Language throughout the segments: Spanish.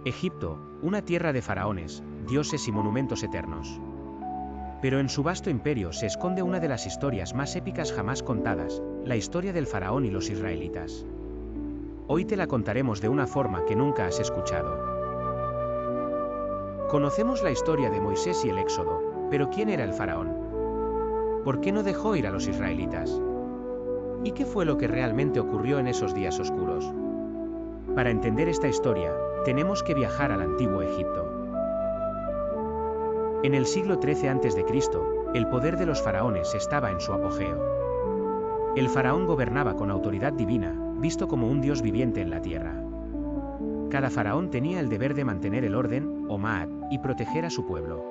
Egipto, una tierra de faraones, dioses y monumentos eternos. Pero en su vasto imperio se esconde una de las historias más épicas jamás contadas, la historia del faraón y los israelitas. Hoy te la contaremos de una forma que nunca has escuchado. Conocemos la historia de Moisés y el Éxodo, pero ¿quién era el faraón? ¿Por qué no dejó ir a los israelitas? ¿Y qué fue lo que realmente ocurrió en esos días oscuros? Para entender esta historia, tenemos que viajar al antiguo Egipto. En el siglo XIII a.C., el poder de los faraones estaba en su apogeo. El faraón gobernaba con autoridad divina, visto como un dios viviente en la tierra. Cada faraón tenía el deber de mantener el orden, o Ma'at, y proteger a su pueblo.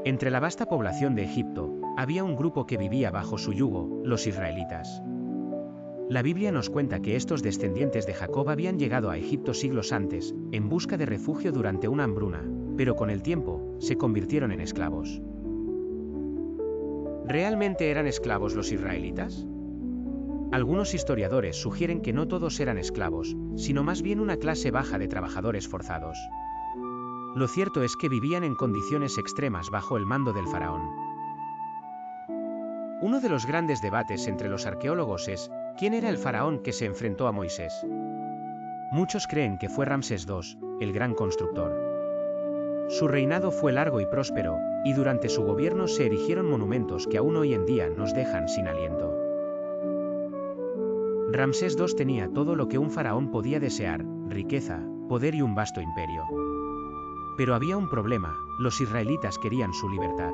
Entre la vasta población de Egipto, había un grupo que vivía bajo su yugo, los israelitas. La Biblia nos cuenta que estos descendientes de Jacob habían llegado a Egipto siglos antes, en busca de refugio durante una hambruna, pero con el tiempo, se convirtieron en esclavos. ¿Realmente eran esclavos los israelitas? Algunos historiadores sugieren que no todos eran esclavos, sino más bien una clase baja de trabajadores forzados. Lo cierto es que vivían en condiciones extremas bajo el mando del faraón. Uno de los grandes debates entre los arqueólogos es, ¿quién era el faraón que se enfrentó a Moisés? Muchos creen que fue Ramsés II, el gran constructor. Su reinado fue largo y próspero, y durante su gobierno se erigieron monumentos que aún hoy en día nos dejan sin aliento. Ramsés II tenía todo lo que un faraón podía desear, riqueza, poder y un vasto imperio. Pero había un problema, los israelitas querían su libertad.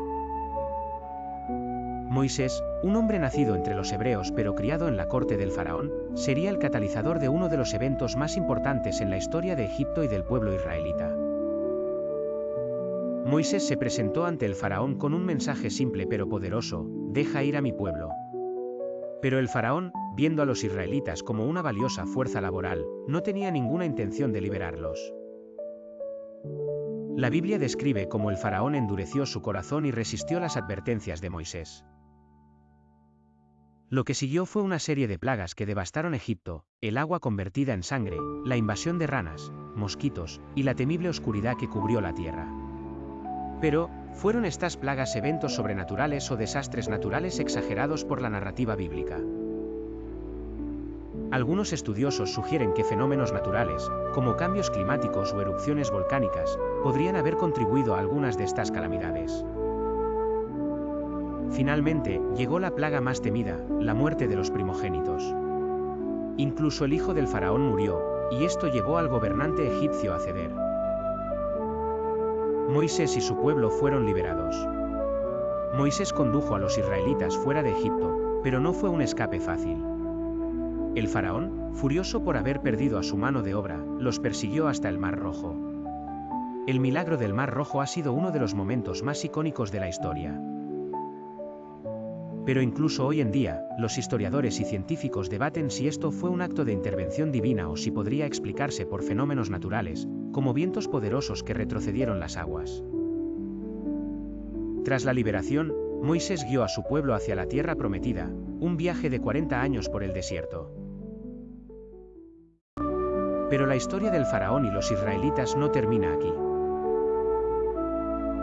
Moisés, un hombre nacido entre los hebreos pero criado en la corte del faraón, sería el catalizador de uno de los eventos más importantes en la historia de Egipto y del pueblo israelita. Moisés se presentó ante el faraón con un mensaje simple pero poderoso: deja ir a mi pueblo. Pero el faraón, viendo a los israelitas como una valiosa fuerza laboral, no tenía ninguna intención de liberarlos. La Biblia describe cómo el faraón endureció su corazón y resistió las advertencias de Moisés. Lo que siguió fue una serie de plagas que devastaron Egipto: el agua convertida en sangre, la invasión de ranas, mosquitos, y la temible oscuridad que cubrió la tierra. Pero, ¿fueron estas plagas eventos sobrenaturales o desastres naturales exagerados por la narrativa bíblica? Algunos estudiosos sugieren que fenómenos naturales, como cambios climáticos o erupciones volcánicas, podrían haber contribuido a algunas de estas calamidades. Finalmente, llegó la plaga más temida, la muerte de los primogénitos. Incluso el hijo del faraón murió, y esto llevó al gobernante egipcio a ceder. Moisés y su pueblo fueron liberados. Moisés condujo a los israelitas fuera de Egipto, pero no fue un escape fácil. El faraón, furioso por haber perdido a su mano de obra, los persiguió hasta el Mar Rojo. El milagro del Mar Rojo ha sido uno de los momentos más icónicos de la historia. Pero incluso hoy en día, los historiadores y científicos debaten si esto fue un acto de intervención divina o si podría explicarse por fenómenos naturales, como vientos poderosos que retrocedieron las aguas. Tras la liberación, Moisés guió a su pueblo hacia la tierra prometida, un viaje de 40 años por el desierto. Pero la historia del faraón y los israelitas no termina aquí.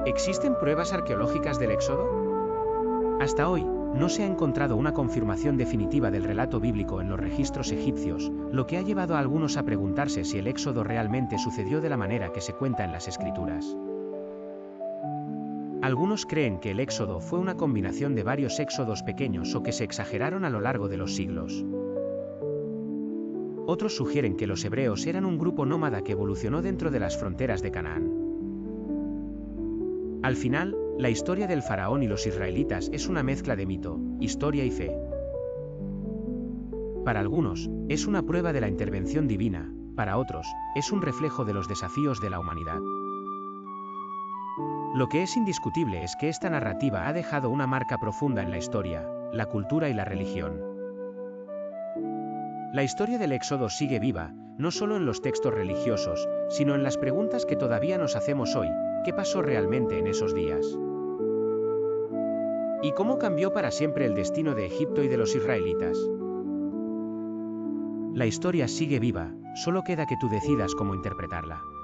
¿Existen pruebas arqueológicas del Éxodo? Hasta hoy, no se ha encontrado una confirmación definitiva del relato bíblico en los registros egipcios, lo que ha llevado a algunos a preguntarse si el Éxodo realmente sucedió de la manera que se cuenta en las Escrituras. Algunos creen que el Éxodo fue una combinación de varios éxodos pequeños o que se exageraron a lo largo de los siglos. Otros sugieren que los hebreos eran un grupo nómada que evolucionó dentro de las fronteras de Canaán. Al final, la historia del faraón y los israelitas es una mezcla de mito, historia y fe. Para algunos, es una prueba de la intervención divina, para otros, es un reflejo de los desafíos de la humanidad. Lo que es indiscutible es que esta narrativa ha dejado una marca profunda en la historia, la cultura y la religión. La historia del Éxodo sigue viva, no solo en los textos religiosos, sino en las preguntas que todavía nos hacemos hoy: ¿qué pasó realmente en esos días? ¿Y cómo cambió para siempre el destino de Egipto y de los israelitas? La historia sigue viva, solo queda que tú decidas cómo interpretarla.